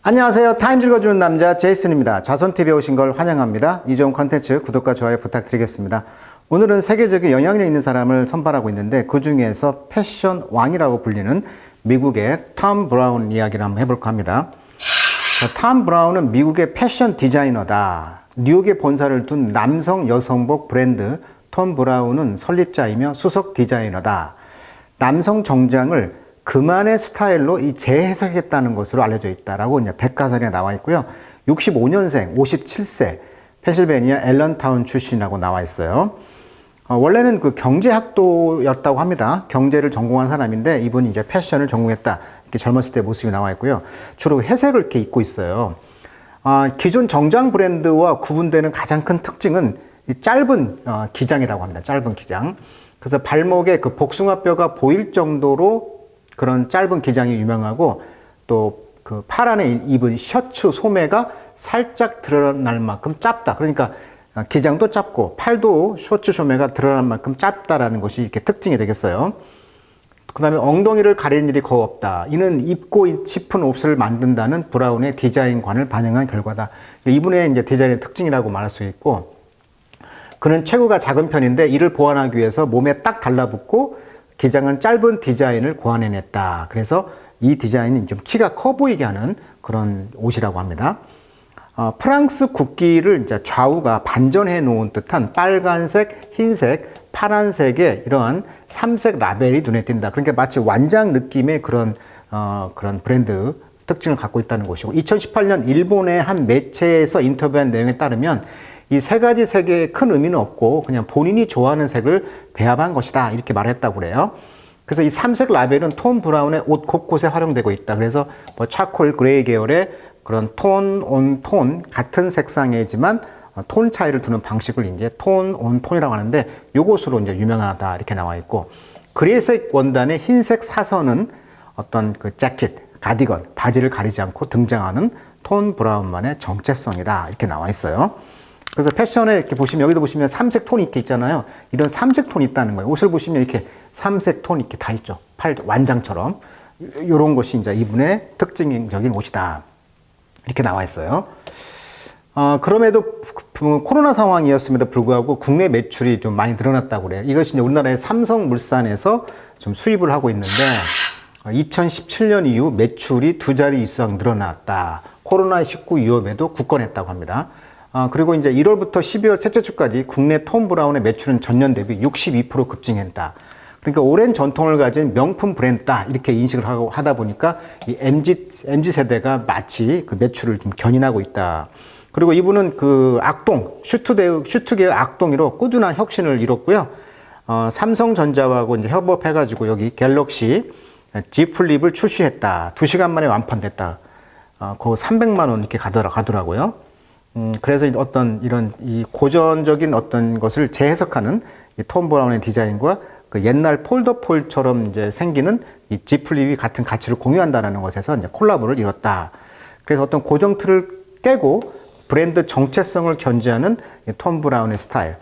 안녕하세요. 타임즈 읽어주는 남자 제이슨입니다. 자손TV에 오신 걸 환영합니다. 이 좋은 컨텐츠 구독과 좋아요 부탁드리겠습니다. 오늘은 세계적인 영향력 있는 사람을 선발하고 있는데 그 중에서 패션 왕이라고 불리는 미국의 톰 브라운 이야기를 한번 해볼까 합니다. 톰 브라운은 미국의 패션 디자이너다. 뉴욕에 본사를 둔 남성 여성복 브랜드 톰 브라운은 설립자이며 수석 디자이너다. 남성 정장을 그만의 스타일로 재해석했다는 것으로 알려져 있다라고 이제 백과사전에 나와 있고요. 65년생, 57세, 펜실베니아 앨런타운 출신이라고 나와 있어요. 원래는 그 경제학도였다고 합니다. 경제를 전공한 사람인데 이분이 이제 패션을 전공했다. 이렇게 젊었을 때 모습이 나와 있고요. 주로 회색을 이렇게 입고 있어요. 기존 정장 브랜드와 구분되는 가장 큰 특징은 이 짧은 기장이라고 합니다. 짧은 기장. 그래서 발목에 그 복숭아뼈가 보일 정도로 그런 짧은 기장이 유명하고 또 그 팔 안에 입은 셔츠 소매가 살짝 드러날 만큼 짧다. 그러니까 기장도 짧고 팔도 셔츠 소매가 드러날 만큼 짧다라는 것이 이렇게 특징이 되겠어요. 그 다음에 엉덩이를 가리는 일이 거의 없다. 이는 입고 싶은 옷을 만든다는 브라운의 디자인관을 반영한 결과다. 이분의 이제 디자인의 특징이라고 말할 수 있고, 그는 체구가 작은 편인데 이를 보완하기 위해서 몸에 딱 달라붙고 기장은 짧은 디자인을 고안해냈다. 그래서 이 디자인이 좀 키가 커 보이게 하는 그런 옷이라고 합니다. 프랑스 국기를 이제 좌우가 반전해 놓은 듯한 빨간색, 흰색, 파란색의 이러한 삼색 라벨이 눈에 띈다. 그러니까 마치 완장 느낌의 그런 브랜드 특징을 갖고 있다는 것이고, 2018년 일본의 한 매체에서 인터뷰한 내용에 따르면 이 세 가지 색에 큰 의미는 없고 그냥 본인이 좋아하는 색을 배합한 것이다. 이렇게 말했다고 그래요. 그래서 이 삼색 라벨은 톰 브라운의 옷 곳곳에 활용되고 있다. 그래서 뭐 차콜 그레이 계열의 그런 톤 온 톤 같은 색상이지만 톤 차이를 두는 방식을 이제 톤 온 톤이라고 하는데 요것으로 이제 유명하다 이렇게 나와 있고, 그레이색 원단의 흰색 사선은 어떤 그 재킷, 가디건, 바지를 가리지 않고 등장하는 톰 브라운만의 정체성이다 이렇게 나와 있어요. 그래서 패션에 이렇게 보시면, 여기도 보시면 삼색 톤이 이렇게 있잖아요. 이런 삼색 톤이 있다는 거예요. 옷을 보시면 이렇게 삼색 톤 이렇게 다 있죠. 완장처럼. 이런 것이 이제 이분의 특징적인 옷이다. 이렇게 나와 있어요. 그럼에도 코로나 상황이었음에도 불구하고 국내 매출이 좀 많이 늘어났다고 그래요. 이것이 이제 우리나라의 삼성물산에서 좀 수입을 하고 있는데 2017년 이후 매출이 2자리 이상 늘어났다. 코로나19 위험에도 굳건했다고 합니다. 그리고 이제 1월부터 12월 셋째 주까지 국내 톰 브라운의 매출은 전년 대비 62% 급증했다. 그러니까 오랜 전통을 가진 명품 브랜드다 이렇게 인식을 하다 보니까 이 MZ 세대가 마치 그 매출을 좀 견인하고 있다. 그리고 이분은 그 슈트계의 악동이로 꾸준한 혁신을 이뤘고요. 삼성전자하고 이제 협업해가지고 여기 갤럭시 Z 플립을 출시했다. 2시간 만에 완판됐다. 그 300만 원 이렇게 가더라고요. 그래서 어떤 이런 이 고전적인 어떤 것을 재해석하는 이 톰 브라운의 디자인과 그 옛날 폴더폴처럼 이제 생기는 이 Z 플립이 같은 가치를 공유한다는 것에서 이제 콜라보를 이뤘다. 그래서 어떤 고정 틀을 깨고 브랜드 정체성을 견지하는 톰 브라운의 스타일.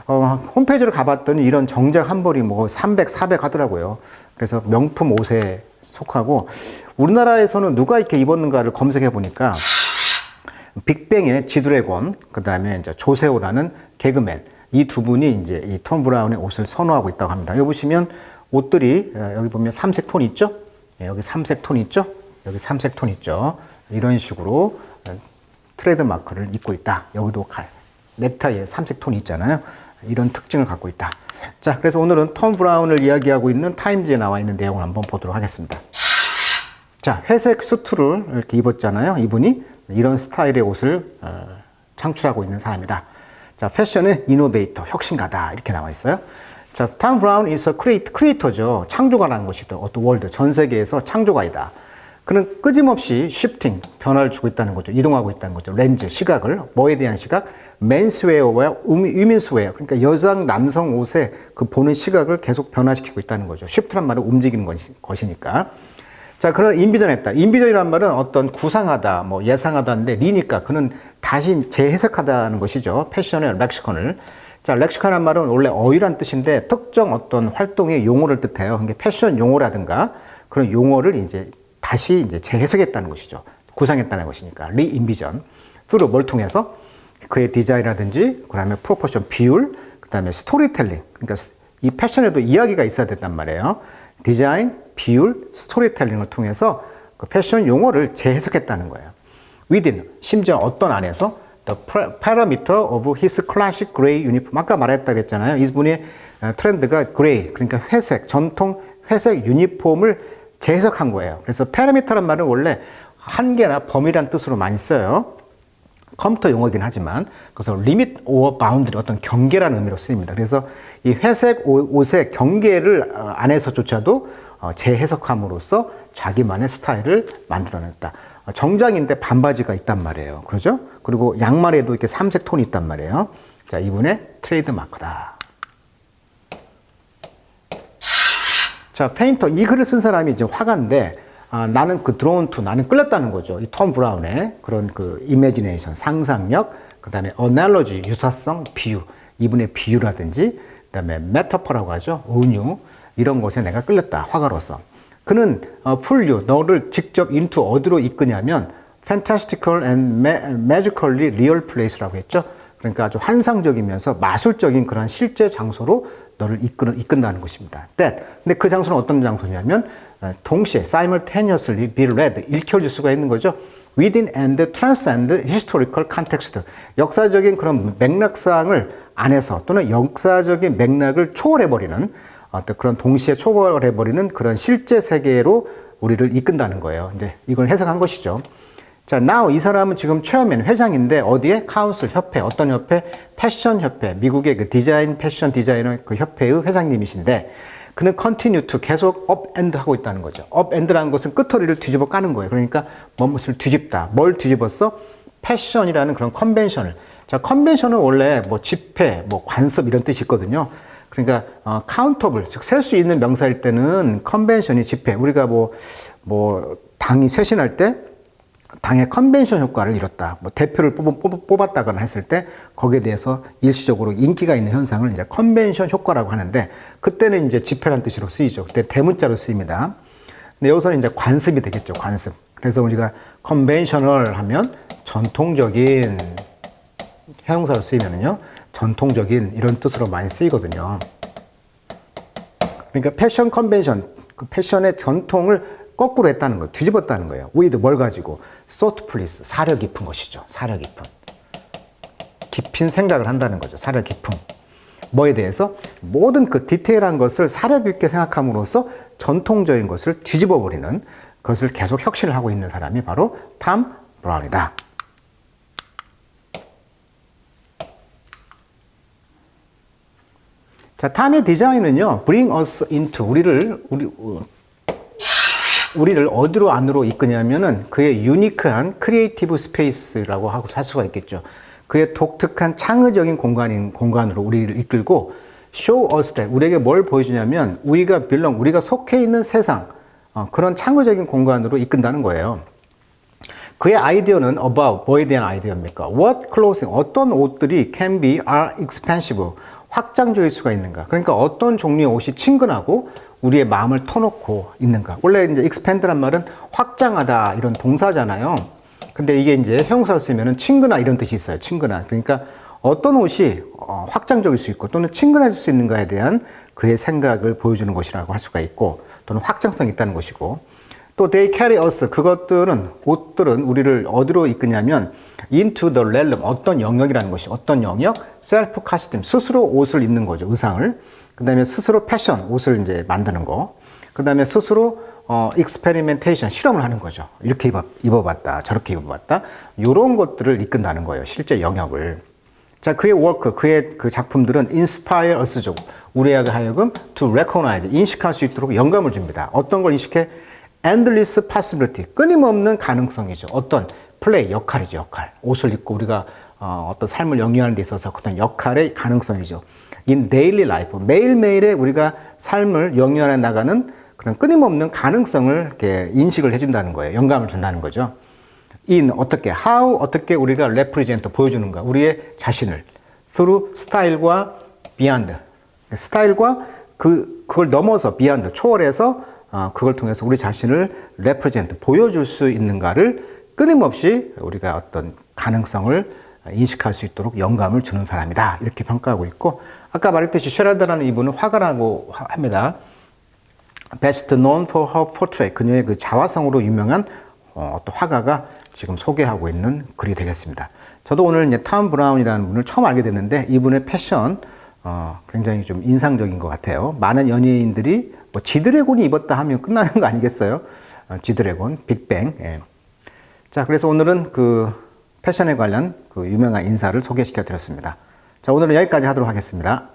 홈페이지를 가봤더니 이런 정장 한 벌이 뭐 300, 400 하더라고요. 그래서 명품 옷에 속하고, 우리나라에서는 누가 이렇게 입었는가를 검색해 보니까 빅뱅의 지드래곤, 그 다음에 이제 조세호라는 개그맨, 이 두 분이 이제 이 톰 브라운의 옷을 선호하고 있다고 합니다. 여기 보시면 옷들이, 여기 보면 삼색 톤 있죠? 여기 삼색 톤 있죠? 여기 삼색 톤 있죠? 이런 식으로 트레이드 마크를 입고 있다. 여기도 넥타이에 삼색 톤이 있잖아요. 이런 특징을 갖고 있다. 자, 그래서 오늘은 톰 브라운을 이야기하고 있는 타임즈에 나와 있는 내용을 한번 보도록 하겠습니다. 자, 회색 수트를 이렇게 입었잖아요. 이분이 이런 스타일의 옷을 창출하고 있는 사람이다. 자, 패션의 이노베이터, 혁신가다 이렇게 나와 있어요. 자, 톰 브라운 is a 크리에이터죠. 창조가라는 것이죠. 어떤 월드, 전 세계에서 창조가이다. 그는 끊임없이 쉬프팅, 변화를 주고 있다는 거죠. 이동하고 있다는 거죠. 렌즈, 시각을, 뭐에 대한 시각? 맨스웨어와 위민스웨어. 그러니까 여성, 남성 옷의 그 보는 시각을 계속 변화시키고 있다는 거죠. 쉬프트란 말은 움직이는 것이니까. 자, 그는 인비전했다. 인비전이란 말은 어떤 구상하다, 뭐 예상하다인데 리니까 그는 다시 재해석하다는 것이죠. 패션의 렉시컨을. 자, 렉시컨이란 말은 원래 어휘란 뜻인데 특정 어떤 활동의 용어를 뜻해요. 그러니까 패션 용어라든가 그런 용어를 이제 다시 재해석했다는 것이죠. 구상했다는 것이니까 리인비전. through 뭘 통해서? 그의 디자인이라든지 그다음에 프로포션 비율, 그다음에 스토리텔링. 그러니까 이 패션에도 이야기가 있어야 된단 말이에요. 디자인, 비율, 스토리텔링을 통해서 그 패션 용어를 재해석했다는 거예요. within, 심지어 어떤 안에서 the parameter of his classic gray uniform. 아까 말했다고 했잖아요. 이분의 트렌드가 그레이, 그러니까 회색, 전통 회색 유니폼을 재해석한 거예요. 그래서 parameter란 말은 원래 한계나 범위란 뜻으로 많이 써요. 컴퓨터 용어긴 하지만 그래서 limit or boundary, 어떤 경계라는 의미로 쓰입니다. 그래서 이 회색 옷의 경계를 안에서조차도 재해석함으로써 자기만의 스타일을 만들어냈다. 정장인데 반바지가 있단 말이에요. 그러죠? 그리고 양말에도 이렇게 삼색 톤이 있단 말이에요. 자, 이분의 트레이드 마크다. 자, 페인터, 이 글을 쓴 사람이 이제 화가인데, 나는 그 drawn to, 나는 끌렸다는 거죠. 이 톰 브라운의 그런 그 imagination, 상상력, 그 다음에 analogy, 유사성, 비유, 이분의 비유라든지, 그 다음에 metaphor라고 하죠. 은유, 이런 것에 내가 끌렸다, 화가로서. 그는 pull you, 너를 직접 into 어디로 이끄냐면 fantastical and magically real place라고 했죠. 그러니까 아주 환상적이면서 마술적인 그런 실제 장소로 너를 이끈다는 것입니다. That. 근데 그 장소는 어떤 장소냐면 동시에 simultaneously be read, 읽혀질 수가 있는 거죠. Within and transcend historical context. 역사적인 그런 맥락상을 안에서 또는 역사적인 맥락을 초월해버리는 어떤 그런 동시에 초월해버리는 그런 실제 세계로 우리를 이끈다는 거예요. 이제 이걸 해석한 것이죠. 자, now 이 사람은 지금 체어맨 회장인데 어디에? 카운슬 협회. 어떤 협회? 패션 협회. 미국의 그 디자인 패션 디자이너 그 협회의 회장님이신데 그는 continue to 계속 up and 하고 있다는 거죠. up and라는 것은 끄트머리를 뒤집어 까는 거예요. 그러니까 무엇을 뒤집다. 뭘 뒤집었어? 패션이라는 그런 컨벤션을. 자, 컨벤션은 원래 뭐 집회, 뭐 관습 이런 뜻이 있거든요. 그러니까 카운터블, 즉 셀 수 있는 명사일 때는 컨벤션이 집회. 우리가 뭐 당이 쇄신할 때 당의 컨벤션 효과를 이뤘다. 뭐 대표를 뽑았다거나 했을 때 거기에 대해서 일시적으로 인기가 있는 현상을 이제 컨벤션 효과라고 하는데 그때는 이제 집회란 뜻으로 쓰이죠. 그때 대문자로 쓰입니다. 근데 여기서는 이제 관습이 되겠죠. 관습. 그래서 우리가 컨벤셔널 하면 전통적인 형용사로 쓰이면은요. 전통적인 이런 뜻으로 많이 쓰이거든요. 그러니까 패션 컨벤션, 그 패션의 전통을 거꾸로 했다는 거, 뒤집었다는 거예요. with 뭘 가지고? thoughtfulness, 사려 깊은 것이죠. 사려 깊은. 깊은 생각을 한다는 거죠. 사려 깊은. 뭐에 대해서? 모든 그 디테일한 것을 사려 깊게 생각함으로써 전통적인 것을 뒤집어 버리는 그것을 계속 혁신을 하고 있는 사람이 바로 톰 브라운이다. 자, 탐의 디자인은요, bring us into, 우리를 어디로 안으로 이끄냐면은 그의 유니크한 크리에이티브 스페이스라고 하고 할 수가 있겠죠. 그의 독특한 창의적인 공간으로 우리를 이끌고 show us that, 우리에게 뭘 보여주냐면 우리가 속해 있는 세상, 그런 창의적인 공간으로 이끈다는 거예요. 그의 아이디어는 about, 뭐에 대한 아이디어입니까? What clothing, 어떤 옷들이 can be, are expensive, 확장적일 수가 있는가. 그러니까 어떤 종류의 옷이 친근하고 우리의 마음을 터놓고 있는가. 원래 이제 expand란 말은 확장하다 이런 동사잖아요. 근데 이게 이제 형용사로 쓰면은 친근하 이런 뜻이 있어요. 친근한. 그러니까 어떤 옷이 확장적일 수 있고 또는 친근해질 수 있는가에 대한 그의 생각을 보여주는 것이라고 할 수가 있고 또는 확장성이 있다는 것이고 또 they carry us, 옷들은 우리를 어디로 이끄냐면 into the realm, 어떤 영역이라는 것이 어떤 영역? self costume, 스스로 옷을 입는 거죠. 의상을. 그 다음에 스스로 패션, 옷을 이제 만드는 거. 그 다음에 스스로 experimentation, 실험을 하는 거죠. 이렇게 입어봤다, 저렇게 입어봤다. 이런 것들을 이끈다는 거예요. 실제 영역을. 자, 그의 워크, 그의 그 작품들은 inspire us죠. 우리에게 하여금 to recognize, 인식할 수 있도록 영감을 줍니다. 어떤 걸 인식해? endless possibility, 끊임없는 가능성이죠. 어떤 플레이, 역할이죠, 역할. 옷을 입고 우리가 어떤 삶을 영위하는 데 있어서 어떤 역할의 가능성이죠. in daily life, 매일매일의 우리가 삶을 영위하여 나가는 그런 끊임없는 가능성을 이렇게 인식을 해준다는 거예요. 영감을 준다는 거죠. in 어떻게, how 어떻게 우리가 represent 보여주는가, 우리의 자신을 through 스타일과 beyond, 스타일과 그걸 넘어서 beyond 초월해서 그걸 통해서 우리 자신을 represent 보여줄 수 있는가를 끊임없이 우리가 어떤 가능성을 인식할 수 있도록 영감을 주는 사람이다. 이렇게 평가하고 있고, 아까 말했듯이 셰라드라는 이분은 화가라고 합니다. Best known for her portrait. 그녀의 그 자화성으로 유명한 어떤 화가가 지금 소개하고 있는 글이 되겠습니다. 저도 오늘 이제 톰 브라운이라는 분을 처음 알게 됐는데 이분의 패션 굉장히 좀 인상적인 것 같아요. 많은 연예인들이 뭐 지드래곤이 입었다 하면 끝나는 거 아니겠어요? 지드래곤, 빅뱅. 예. 자, 그래서 오늘은 그 패션에 관련 그 유명한 인사를 소개시켜 드렸습니다. 자, 오늘은 여기까지 하도록 하겠습니다.